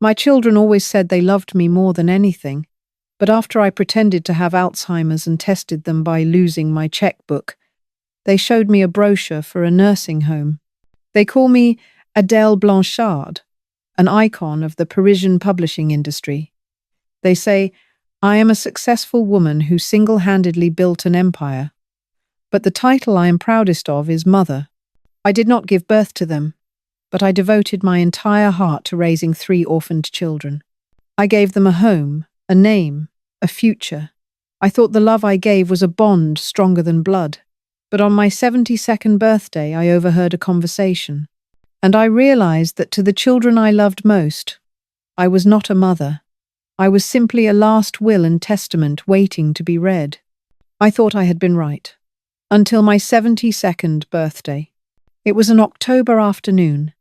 My children always said they loved me more than anything, but after I pretended to have Alzheimer's and tested them by losing my checkbook, they showed me a brochure for a nursing home. They call me Adèle Blanchard, an icon of the Parisian publishing industry. They say, I am a successful woman who single-handedly built an empire. But the title I am proudest of is Mother. I did not give birth to them, but I devoted my entire heart to raising 3 orphaned children. I gave them a home, a name, a future. I thought the love I gave was a bond stronger than blood. But on my 72nd birthday, I overheard a conversation, and I realized that to the children I loved most, I was not a mother. I was simply a last will and testament waiting to be read. I thought I had been right. Until my 72nd birthday. It was an October afternoon.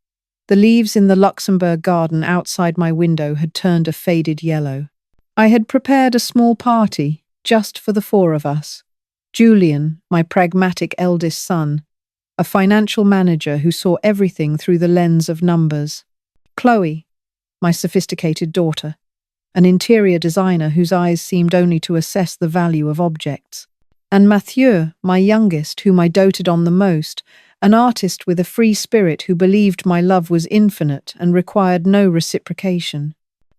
The leaves in the Luxembourg garden outside my window had turned a faded yellow. I had prepared a small party, just for the 4 of us. Julian, my pragmatic eldest son, a financial manager who saw everything through the lens of numbers. Chloe, my sophisticated daughter, an interior designer whose eyes seemed only to assess the value of objects. And Mathieu, my youngest, whom I doted on the most, an artist with a free spirit who believed my love was infinite and required no reciprocation.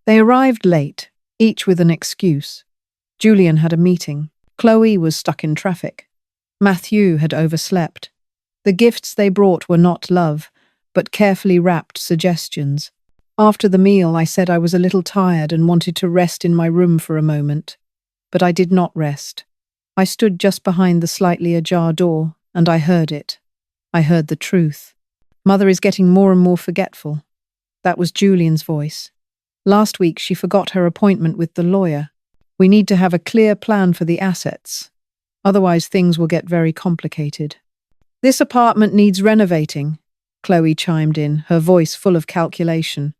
They arrived late, each with an excuse. Julian had a meeting. Chloe was stuck in traffic. Mathieu had overslept. The gifts they brought were not love, but carefully wrapped suggestions. After the meal, I said I was a little tired and wanted to rest in my room for a moment. But I did not rest. I stood just behind the slightly ajar door, and I heard it. I heard the truth. Mother is getting more and more forgetful. That was Julian's voice. Last week she forgot her appointment with the lawyer. We need to have a clear plan for the assets. Otherwise things will get very complicated. This apartment needs renovating, Chloe chimed in, her voice full of calculation.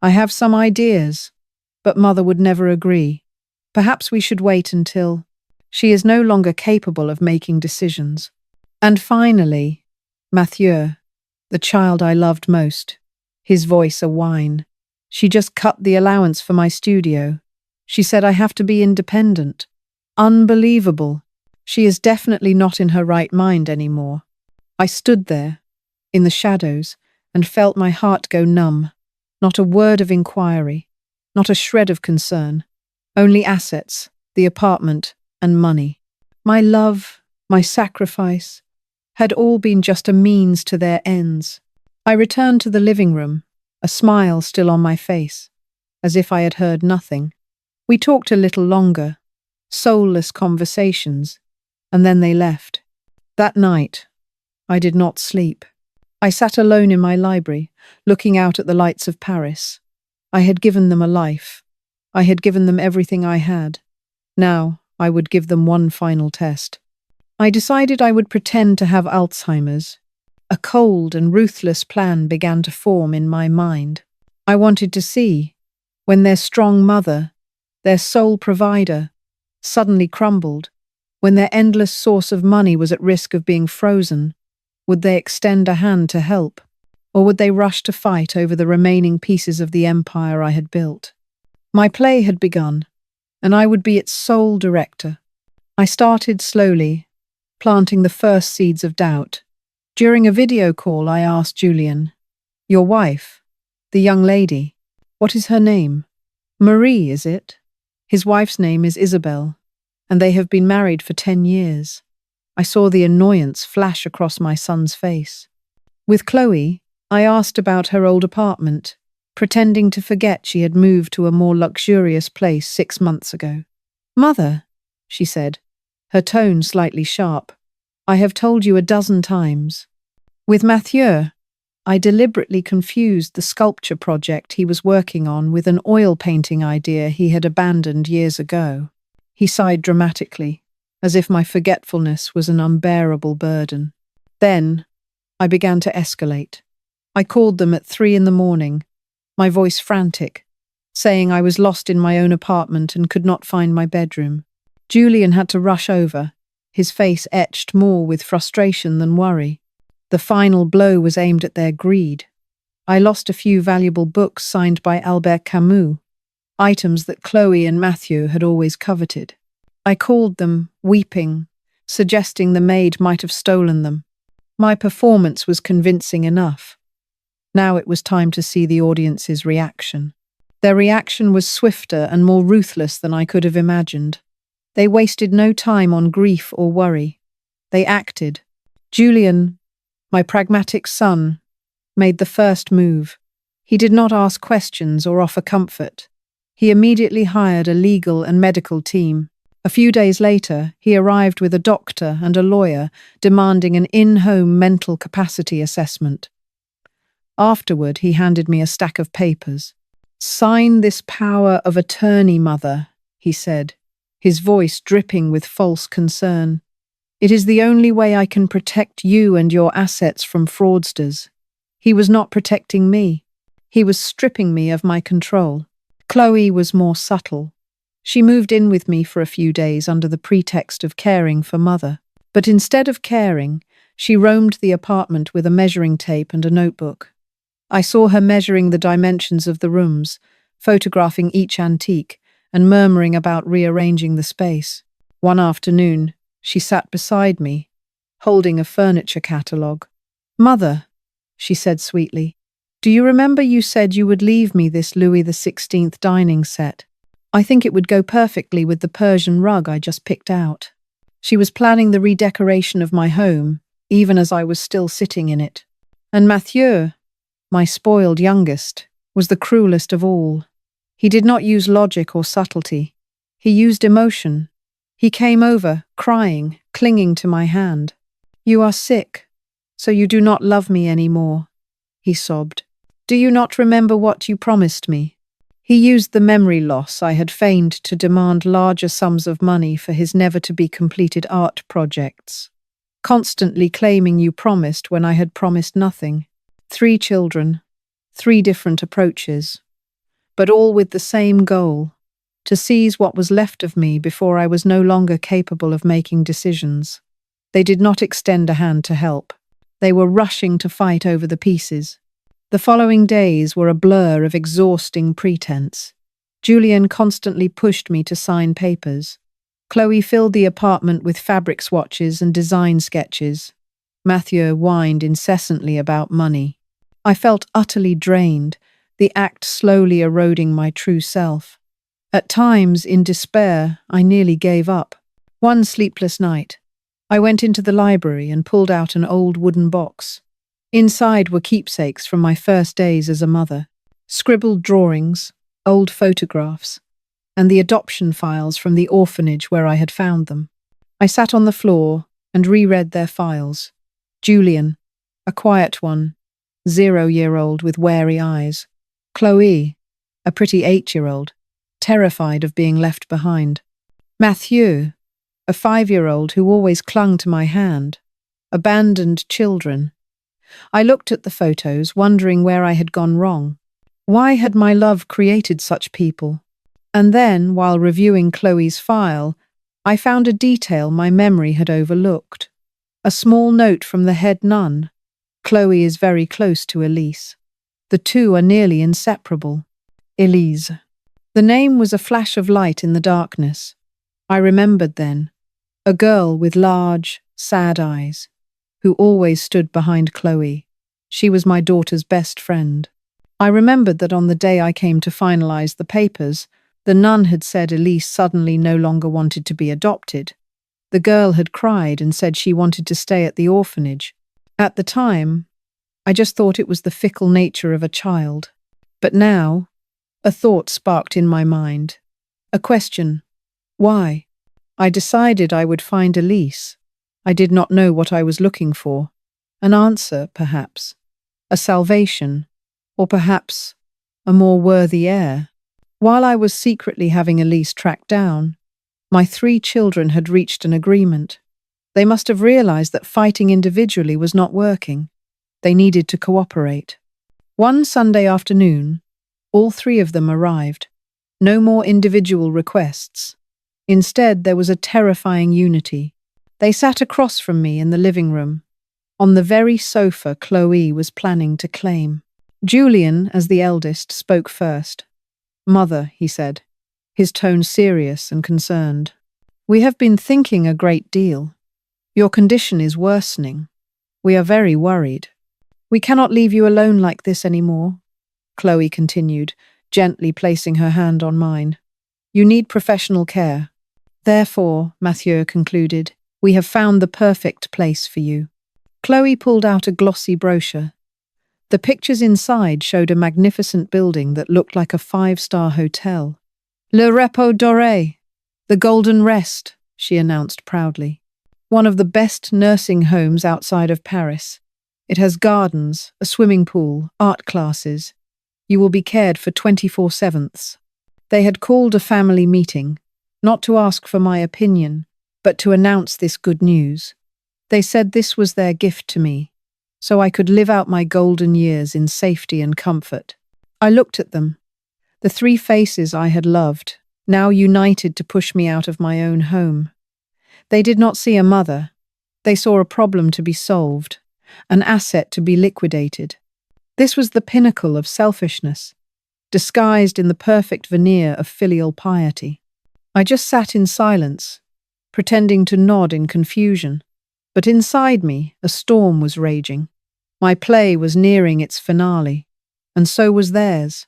I have some ideas, but Mother would never agree. Perhaps we should wait until she is no longer capable of making decisions. And finally, Mathieu, the child I loved most, his voice a whine. She just cut the allowance for my studio. She said I have to be independent. Unbelievable. She is definitely not in her right mind anymore. I stood there, in the shadows, and felt my heart go numb. Not a word of inquiry, not a shred of concern. Only assets, the apartment, and money. My love, my sacrifice, had all been just a means to their ends. I returned to the living room, a smile still on my face, as if I had heard nothing. We talked a little longer, soulless conversations, and then they left. That night, I did not sleep. I sat alone in my library, looking out at the lights of Paris. I had given them a life. I had given them everything I had. Now, I would give them one final test. I decided I would pretend to have Alzheimer's. A cold and ruthless plan began to form in my mind. I wanted to see, when their strong mother, their sole provider, suddenly crumbled, when their endless source of money was at risk of being frozen, would they extend a hand to help, or would they rush to fight over the remaining pieces of the empire I had built? My play had begun, and I would be its sole director. I started slowly, planting the first seeds of doubt. During a video call, I asked Julian, "Your wife, the young lady, what is her name?" "Marie, is it?" His wife's name is Isabel, and they have been married for 10 years. I saw the annoyance flash across my son's face. With Chloe, I asked about her old apartment, pretending to forget she had moved to a more luxurious place 6 months ago. "Mother," she said, her tone slightly sharp, "I have told you a dozen times." With Mathieu, I deliberately confused the sculpture project he was working on with an oil painting idea he had abandoned years ago. He sighed dramatically, as if my forgetfulness was an unbearable burden. Then, I began to escalate. I called them at 3 in the morning, my voice frantic, saying I was lost in my own apartment and could not find my bedroom. Julian had to rush over, his face etched more with frustration than worry. The final blow was aimed at their greed. I lost a few valuable books signed by Albert Camus, items that Chloe and Mathieu had always coveted. I called them, weeping, suggesting the maid might have stolen them. My performance was convincing enough. Now it was time to see the audience's reaction. Their reaction was swifter and more ruthless than I could have imagined. They wasted no time on grief or worry. They acted. Julian, my pragmatic son, made the first move. He did not ask questions or offer comfort. He immediately hired a legal and medical team. A few days later, he arrived with a doctor and a lawyer demanding an in-home mental capacity assessment. Afterward, he handed me a stack of papers. "Sign this power of attorney, mother," he said, his voice dripping with false concern. "It is the only way I can protect you and your assets from fraudsters." He was not protecting me. He was stripping me of my control. Chloe was more subtle. She moved in with me for a few days under the pretext of caring for mother. But instead of caring, she roamed the apartment with a measuring tape and a notebook. I saw her measuring the dimensions of the rooms, photographing each antique, and murmuring about rearranging the space. One afternoon, she sat beside me, holding a furniture catalogue. "Mother," she said sweetly, "do you remember you said you would leave me this Louis XVI dining set? I think it would go perfectly with the Persian rug I just picked out." She was planning the redecoration of my home, even as I was still sitting in it. And Mathieu, my spoiled youngest, was the cruelest of all. He did not use logic or subtlety. He used emotion. He came over, crying, clinging to my hand. "You are sick, so you do not love me anymore," he sobbed. "Do you not remember what you promised me?" He used the memory loss I had feigned to demand larger sums of money for his never-to-be-completed art projects, constantly claiming you promised when I had promised nothing. 3 children, 3 different approaches, but all with the same goal: to seize what was left of me before I was no longer capable of making decisions. They did not extend a hand to help. They were rushing to fight over the pieces. The following days were a blur of exhausting pretense. Julian constantly pushed me to sign papers. Chloe filled the apartment with fabric swatches and design sketches. Mathieu whined incessantly about money. I felt utterly drained, the act slowly eroding my true self. At times, in despair, I nearly gave up. One sleepless night, I went into the library and pulled out an old wooden box. Inside were keepsakes from my first days as a mother, scribbled drawings, old photographs, and the adoption files from the orphanage where I had found them. I sat on the floor and reread their files. Julian, a quiet one, 0-year-old with wary eyes. Chloe, a pretty 8-year-old, terrified of being left behind. Mathieu, a 5-year-old who always clung to my hand. Abandoned children. I looked at the photos, wondering where I had gone wrong. Why had my love created such people? And then, while reviewing Chloe's file, I found a detail my memory had overlooked. A small note from the head nun. Chloe is very close to Elise. The two are nearly inseparable. Elise. The name was a flash of light in the darkness. I remembered then. A girl with large, sad eyes, who always stood behind Chloe. She was my daughter's best friend. I remembered that on the day I came to finalize the papers, the nun had said Elise suddenly no longer wanted to be adopted. The girl had cried and said she wanted to stay at the orphanage. At the time, I just thought it was the fickle nature of a child. But now, a thought sparked in my mind. A question. Why? I decided I would find Elise. I did not know what I was looking for. An answer, perhaps. A salvation. Or perhaps a more worthy heir. While I was secretly having Elise tracked down, my 3 children had reached an agreement. They must have realized that fighting individually was not working. They needed to cooperate. One Sunday afternoon, all 3 of them arrived. No more individual requests. Instead, there was a terrifying unity. They sat across from me in the living room, on the very sofa Chloe was planning to claim. Julian, as the eldest, spoke first. "Mother," he said, his tone serious and concerned. "We have been thinking a great deal. Your condition is worsening. We are very worried. We cannot leave you alone like this anymore," Chloe continued, gently placing her hand on mine. "You need professional care. Therefore," Mathieu concluded, "we have found the perfect place for you." Chloe pulled out a glossy brochure. The pictures inside showed a magnificent building that looked like a five-star hotel. "Le Repos Doré, the Golden Rest," she announced proudly. "One of the best nursing homes outside of Paris. It has gardens, a swimming pool, art classes. You will be cared for 24/7. They had called a family meeting, not to ask for my opinion, but to announce this good news. They said this was their gift to me, so I could live out my golden years in safety and comfort. I looked at them, the three faces I had loved, now united to push me out of my own home. They did not see a mother. They saw a problem to be solved, an asset to be liquidated. This was the pinnacle of selfishness, disguised in the perfect veneer of filial piety. I just sat in silence, pretending to nod in confusion. But inside me, a storm was raging. My play was nearing its finale, and so was theirs.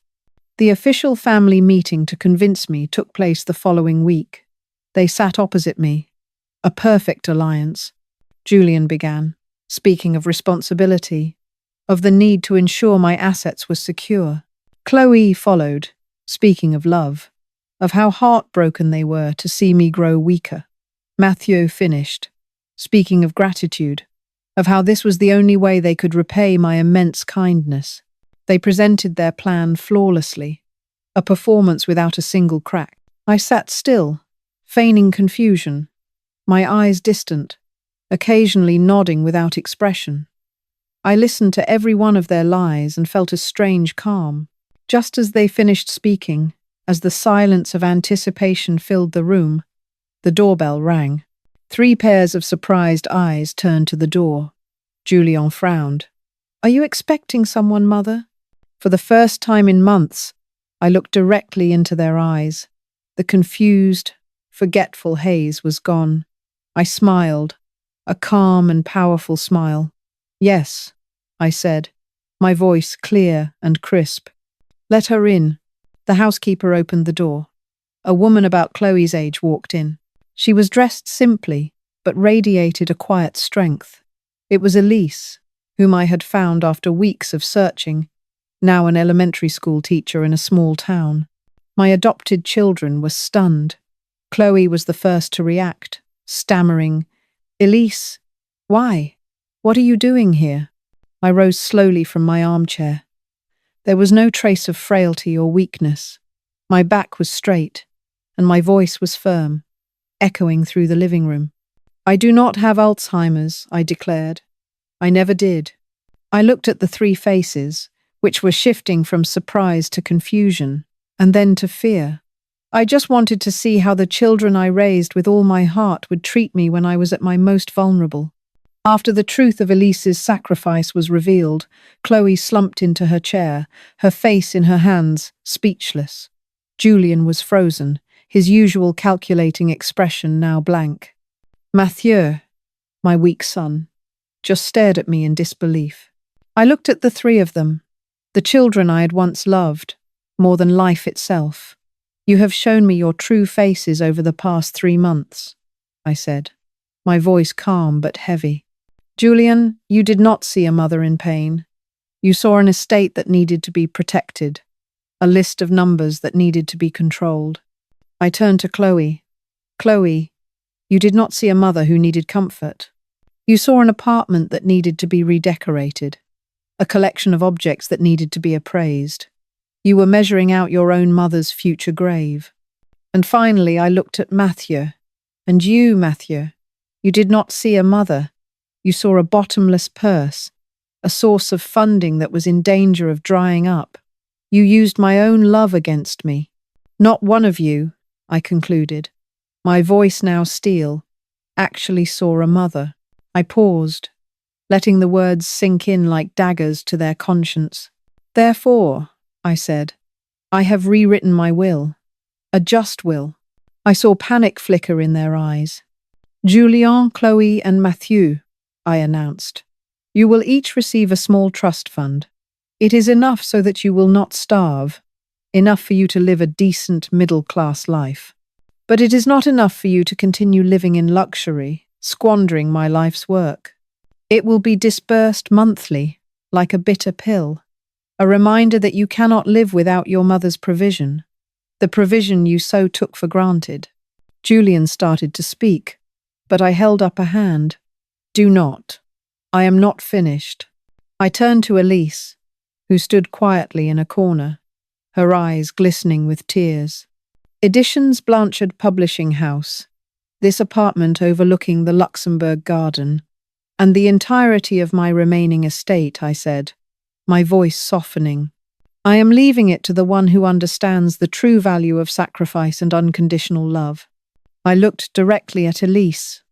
The official family meeting to convince me took place the following week. They sat opposite me. "A perfect alliance," Julian began, speaking of responsibility, of the need to ensure my assets were secure. Chloe followed, speaking of love, of how heartbroken they were to see me grow weaker. Mathieu finished, speaking of gratitude, of how this was the only way they could repay my immense kindness. They presented their plan flawlessly, a performance without a single crack. I sat still, feigning confusion, my eyes distant, occasionally nodding without expression. I listened to every one of their lies and felt a strange calm. Just as they finished speaking, as the silence of anticipation filled the room, the doorbell rang. 3 pairs of surprised eyes turned to the door. Julian frowned. "Are you expecting someone, Mother?" For the first time in months, I looked directly into their eyes. The confused, forgetful haze was gone. I smiled, a calm and powerful smile. "Yes," I said, my voice clear and crisp. "Let her in." The housekeeper opened the door. A woman about Chloe's age walked in. She was dressed simply, but radiated a quiet strength. It was Elise, whom I had found after weeks of searching, now an elementary school teacher in a small town. My adopted children were stunned. Chloe was the first to react, stammering, "Elise, why? What are you doing here?" I rose slowly from my armchair. There was no trace of frailty or weakness. My back was straight, and my voice was firm, echoing through the living room. "I do not have Alzheimer's," I declared. I never did. I looked at the 3 faces, which were shifting from surprise to confusion, and then to fear. I just wanted to see how the children I raised with all my heart would treat me when I was at my most vulnerable. After the truth of Elise's sacrifice was revealed, Chloe slumped into her chair, her face in her hands, speechless. Julian was frozen, his usual calculating expression now blank. Mathieu, my weak son, just stared at me in disbelief. I looked at the 3 of them, the children I had once loved, more than life itself. "You have shown me your true faces over the past 3 months," I said, my voice calm but heavy. "Julian, you did not see a mother in pain. You saw an estate that needed to be protected, a list of numbers that needed to be controlled." I turned to Chloe. "Chloe, you did not see a mother who needed comfort. You saw an apartment that needed to be redecorated, a collection of objects that needed to be appraised. You were measuring out your own mother's future grave." And finally I looked at Mathieu. "And you, Mathieu, you did not see a mother. You saw a bottomless purse, a source of funding that was in danger of drying up. You used my own love against me. Not one of you," I concluded, my voice now steel, "actually saw a mother." I paused, letting the words sink in like daggers to their conscience. Therefore, I said, I have rewritten my will. A just will. I saw panic flicker in their eyes. Julien, Chloe, and Mathieu, I announced. You will each receive a small trust fund. It is enough so that you will not starve, enough for you to live a decent middle-class life. But it is not enough for you to continue living in luxury, squandering my life's work. It will be disbursed monthly, like a bitter pill, a reminder that you cannot live without your mother's provision, the provision you so took for granted. Julien started to speak, but I held up a hand. Do not. I am not finished. I turned to Elise, who stood quietly in a corner, her eyes glistening with tears. Editions Blanchard Publishing House, this apartment overlooking the Luxembourg Garden, and the entirety of my remaining estate, I said, my voice softening. I am leaving it to the one who understands the true value of sacrifice and unconditional love. I looked directly at Elise.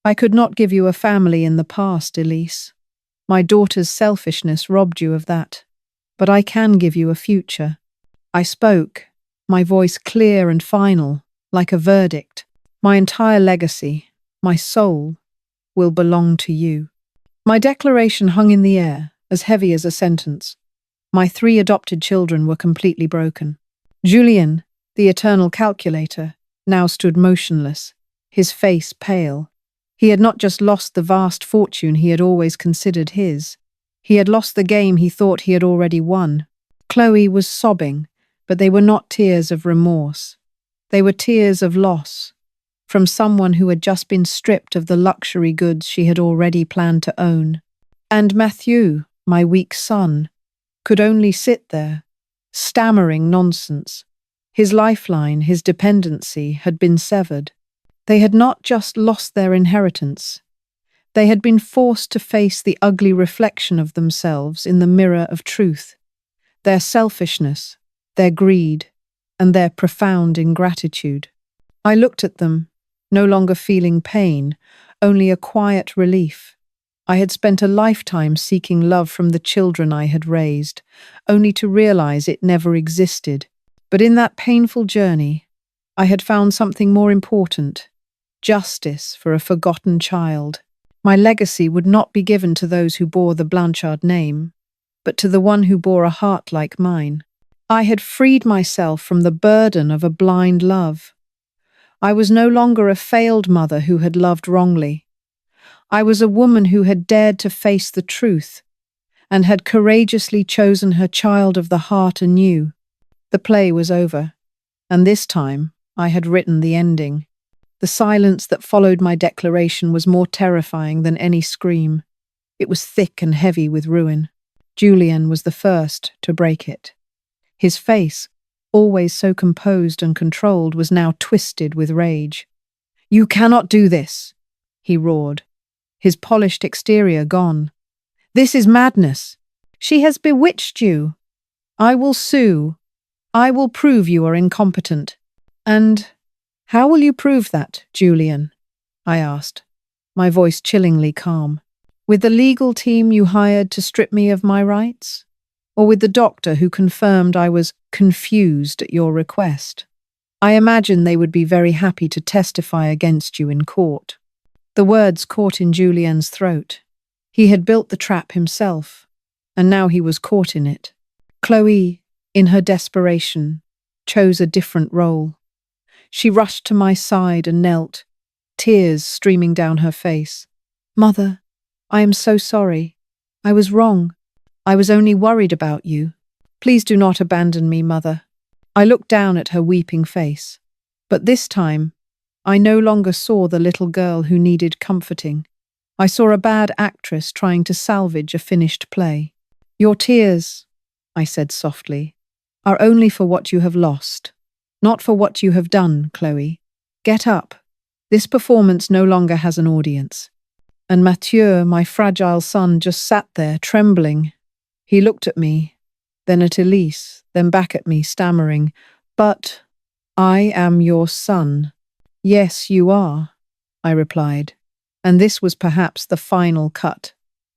I could not give you a family in the past, Elise. My daughter's selfishness robbed you of that. But I can give you a future. I spoke, my voice clear and final, like a verdict. My entire legacy, my soul, will belong to you. My declaration hung in the air, as heavy as a sentence. My 3 adopted children were completely broken. Julien, the eternal calculator, now stood motionless, his face pale. He had not just lost the vast fortune he had always considered his. He had lost the game he thought he had already won. Chloe was sobbing, but they were not tears of remorse. They were tears of loss, from someone who had just been stripped of the luxury goods she had already planned to own. And Mathieu, my weak son, could only sit there, stammering nonsense. His lifeline, his dependency, had been severed. They had not just lost their inheritance. They had been forced to face the ugly reflection of themselves in the mirror of truth. Their selfishness, their greed, and their profound ingratitude. I looked at them, no longer feeling pain, only a quiet relief. I had spent a lifetime seeking love from the children I had raised, only to realize it never existed. But in that painful journey, I had found something more important: justice for a forgotten child. My legacy would not be given to those who bore the Blanchard name, but to the one who bore a heart like mine. I had freed myself from the burden of a blind love. I was no longer a failed mother who had loved wrongly. I was a woman who had dared to face the truth and had courageously chosen her child of the heart anew. The play was over, and this time I had written the ending. The silence that followed my declaration was more terrifying than any scream. It was thick and heavy with ruin. Julien was the first to break it. His face, always so composed and controlled, was now twisted with rage. "You cannot do this," he roared, his polished exterior gone. "This is madness. She has bewitched you. I will sue. I will prove you are incompetent." "And how will you prove that, Julien?" I asked, my voice chillingly calm. "With the legal team you hired to strip me of my rights? Or with the doctor who confirmed I was confused at your request? I imagine they would be very happy to testify against you in court." The words caught in Julien's throat. He had built the trap himself, and now he was caught in it. Chloe, in her desperation, chose a different role. She rushed to my side and knelt, tears streaming down her face. "Mother, I am so sorry. I was wrong. I was only worried about you. Please do not abandon me, Mother." I looked down at her weeping face, but this time I no longer saw the little girl who needed comforting. I saw a bad actress trying to salvage a finished play. "Your tears," I said softly, "are only for what you have lost, not for what you have done, Chloe. Get up. This performance no longer has an audience." And Mathieu, my fragile son, just sat there, trembling. He looked at me, then at Elise, then back at me, stammering, "But I am your son." "Yes, you are," I replied, "and this was perhaps the final cut.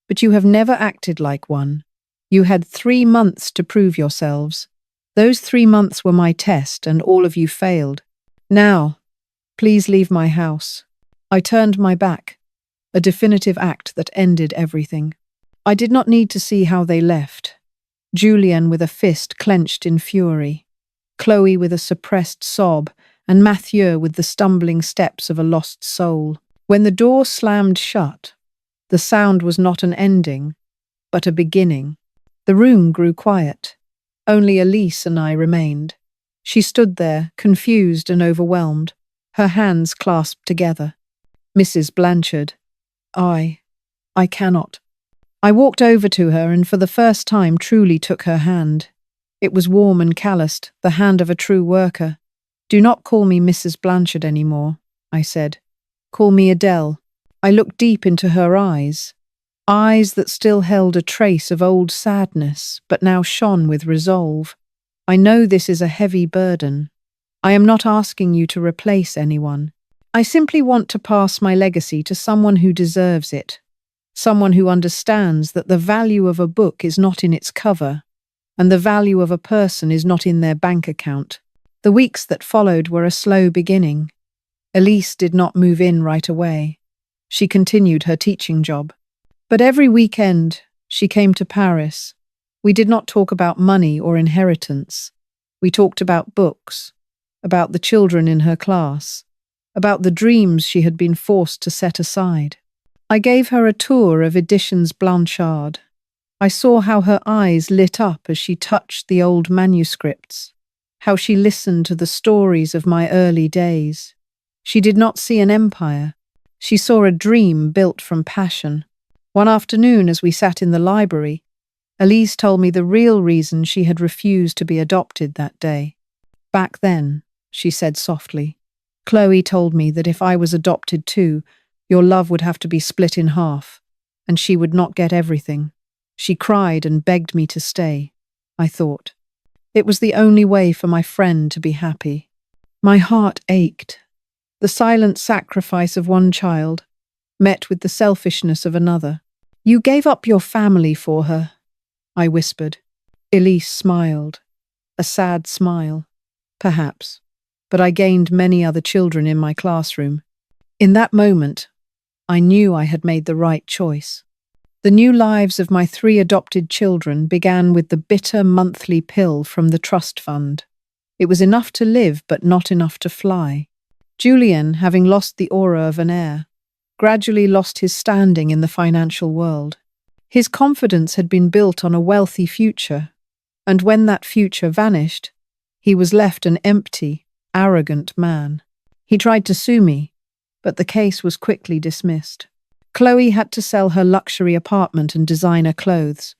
But you have never acted like one. You had 3 months to prove yourselves. Those 3 months were my test, and all of you failed. Now, please leave my house." I turned my back, a definitive act that ended everything. I did not need to see how they left. Julian with a fist clenched in fury, Chloe with a suppressed sob, and Mathieu with the stumbling steps of a lost soul. When the door slammed shut, the sound was not an ending, but a beginning. The room grew quiet. Only Elise and I remained. She stood there, confused and overwhelmed, her hands clasped together. "Mrs. Blanchard, I cannot." I walked over to her and for the first time truly took her hand. It was warm and calloused, the hand of a true worker. "Do not call me Mrs. Blanchard anymore," I said. "Call me Adèle." I looked deep into her eyes that still held a trace of old sadness, but now shone with resolve. "I know this is a heavy burden. I am not asking you to replace anyone. I simply want to pass my legacy to someone who deserves it. Someone who understands that the value of a book is not in its cover, and the value of a person is not in their bank account." The weeks that followed were a slow beginning. Elise did not move in right away. She continued her teaching job. But every weekend, she came to Paris. We did not talk about money or inheritance. We talked about books, about the children in her class, about the dreams she had been forced to set aside. I gave her a tour of Editions Blanchard. I saw how her eyes lit up as she touched the old manuscripts, how she listened to the stories of my early days. She did not see an empire. She saw a dream built from passion. One afternoon, as we sat in the library, Elise told me the real reason she had refused to be adopted that day. "Back then," she said softly, "Chloe told me that if I was adopted too, your love would have to be split in half, and she would not get everything. She cried and begged me to stay," I thought. It was the only way for my friend to be happy. My heart ached. The silent sacrifice of one child, met with the selfishness of another. "You gave up your family for her," I whispered. Elise smiled. A sad smile. "Perhaps. But I gained many other children in my classroom." In that moment, I knew I had made the right choice. The new lives of my 3 adopted children began with the bitter monthly pill from the trust fund. It was enough to live, but not enough to fly. Julian, having lost the aura of an heir, gradually lost his standing in the financial world. His confidence had been built on a wealthy future, and when that future vanished, he was left an empty, arrogant man. He tried to sue me, but the case was quickly dismissed. Chloe had to sell her luxury apartment and designer clothes.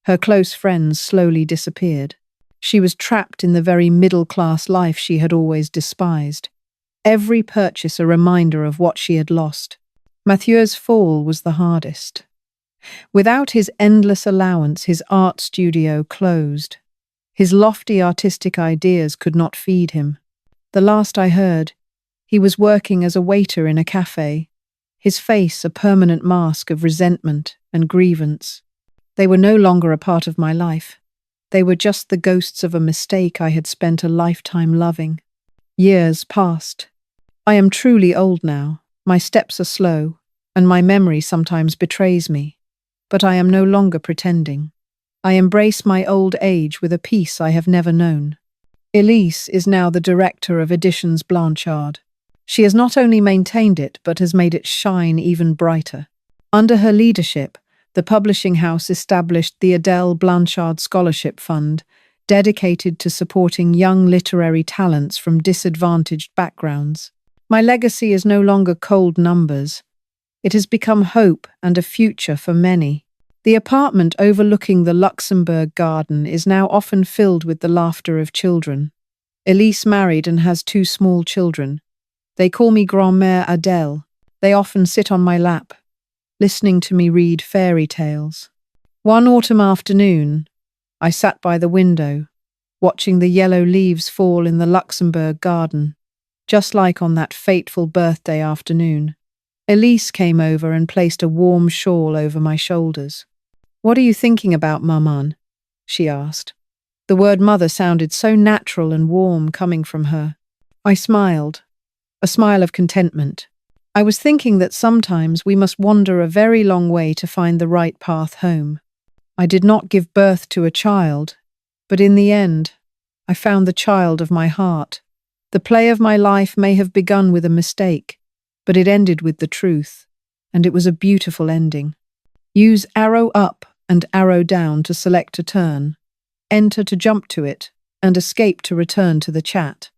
Her close friends slowly disappeared. She was trapped in the very middle-class life she had always despised. Every purchase a reminder of what she had lost. Mathieu's fall was the hardest. Without his endless allowance, his art studio closed. His lofty artistic ideas could not feed him. The last I heard, he was working as a waiter in a cafe, his face a permanent mask of resentment and grievance. They were no longer a part of my life. They were just the ghosts of a mistake I had spent a lifetime loving. Years passed. I am truly old now. My steps are slow, and my memory sometimes betrays me. But I am no longer pretending. I embrace my old age with a peace I have never known. Elise is now the director of Editions Blanchard. She has not only maintained it, but has made it shine even brighter. Under her leadership, the publishing house established the Adèle Blanchard Scholarship Fund, dedicated to supporting young literary talents from disadvantaged backgrounds. My legacy is no longer cold numbers. It has become hope and a future for many. The apartment overlooking the Luxembourg garden is now often filled with the laughter of children. Elise married and has 2 small children. They call me Grand-mère Adèle. They often sit on my lap, listening to me read fairy tales. One autumn afternoon, I sat by the window, watching the yellow leaves fall in the Luxembourg garden, just like on that fateful birthday afternoon. Elise came over and placed a warm shawl over my shoulders. What are you thinking about, Maman? She asked. The word mother sounded so natural and warm coming from her. I smiled, a smile of contentment. I was thinking that sometimes we must wander a very long way to find the right path home. I did not give birth to a child, but in the end, I found the child of my heart. The play of my life may have begun with a mistake, but it ended with the truth, and it was a beautiful ending. Use arrow up and arrow down to select a turn, enter to jump to it, and escape to return to the chat.